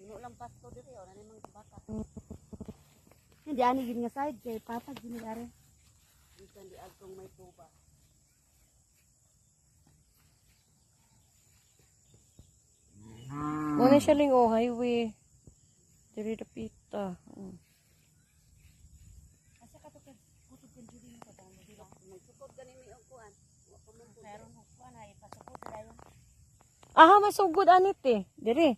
Puno lang pasto diri o nani mga baka. Hindi ani gid nga side kay papa gini are. Bisan di agtong may tuba. Muna siya ling highway. Diri dapita. Asa ka to kay kutub kan judi ni kadang di ba? Magsukod gani mi og kuan. Wa pa man po. Meron ko kuan ay pasupot dayon. Aha, masugod anit eh. Diri.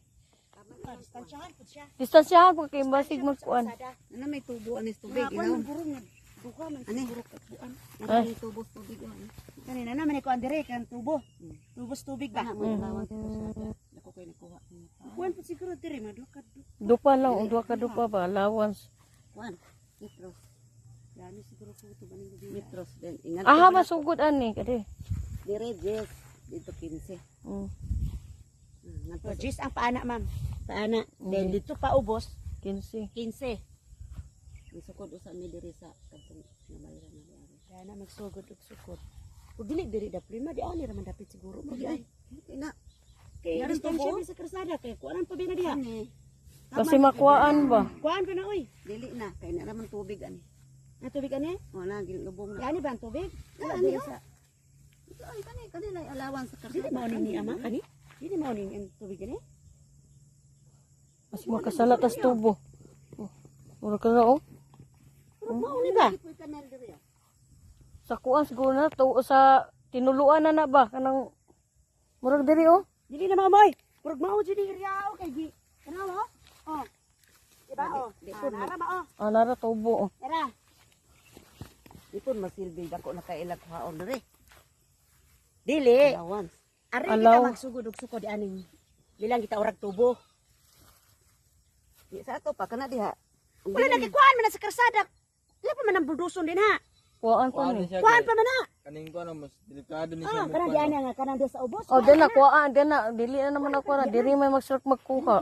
Distansyahan pud siya. Distansyahan po kay basig magkuan. Ano may tubo anis tubig Nga ilaw. kuan burong nga duha man Ani? siguro ka kuan. Ano may tubo tubig ano? Kanina naman ni kuan dire kan tubo. Tubos tubig ba? Ana mo lawan sa kasada. Dako kay nakuha niya. Kuan pud siguro dire madukad. Dupa lang, o duha ka dupa ba? Allowance. Kuan. Mitros. Yani siguro kutub ani gid. Mitros din. Ingat. Aha, masugod ani. Kadi. Dire Jess. Dito 15. So, Jis ang paana ma'am. Paana. Then dito pa ubos 15. 15. Isukod usa mi diri sa kantong nabayran na diari. Kaya na magsugod ug sukod. Ug dili diri da prima di ani ra man dapit siguro mo di ay. Ina. Kay Yaris distansya tubo? mi sa krasada kay kuanan pa bina diha. Ani. Kasi makuhaan ba? Kuan pa na oy. Dili na kay na naman tubig ani. Na tubig ani? Wala gilubong na. Yani ba ang tubig? Wala Wala ni sa Ay kani na alawan sa dili karsada. mao ni ama kani? Dili mao ni ang tubig ani? Mas makasalatas tubo. Mura ka na oh. Pero mao ni ba? Ipoy kanal diri. Sa kuan siguro na to sa tinuluan na ba kanang murag diri oh. Dili na mamoy. Purog mao jud diri aw kay gi. Kana mo? Oh. Diba oh? Di po, Nara mao. Nara tubo oh. Era. Ipon masilbi dako nakailag haon diri. Dili. Alawan. Ari Alaw. kita magsugod og sukod aning. Bilang kita orag tubo. Di sa ato pa kana diha. Wala na kikuan man na sa karsada. Wala pa man ang bulduson din ha. Kuan pa ni. Kuan pa man na. Kaning ko na mas delikado ni Ah, siya. kanang diyan nga kanang diya sa ubos. Oh, dili na kuan, dili na dili na naman ako na diri may magsuot magkuha.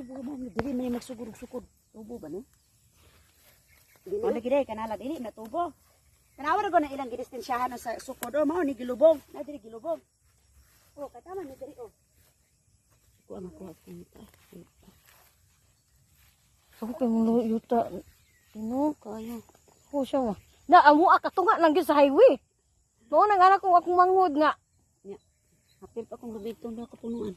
Dili man magsugod og sukod. Tubo ba ni? Dili na gid kanala dili na tubo. Kanawar ko na ilang gidistansyahan sa sukod o mao ni gilubong. Na diri gilubong. Oh, katama ni diri oh. Kuha makuha sa kita. Ako kay mo yuta. Ino Kaya. ko siya ma. Na amo akatunga lang gyud sa highway. Mao nang anak ko akong manghud nga. Hapil pa kung gabitong na kapunuan.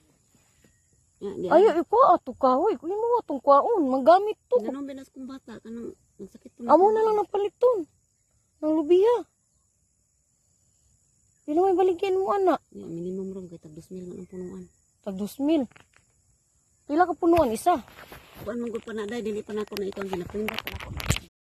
Ya, di. Ayo iko ato kahoy, kuy mo atong kwaon, magamit to. Nanong binas kong bata kanang ang sakit pa. Amo na lang napaliton. Nang lubiya. Dili may baligyan mo ana. Ya, minimum ron kay tag 2,000 man ang punuan. Tag 2,000. Pila ka punuan isa? Kuan mong gud pa na dai dili pa nako na ito ang ginaprinda pa nako.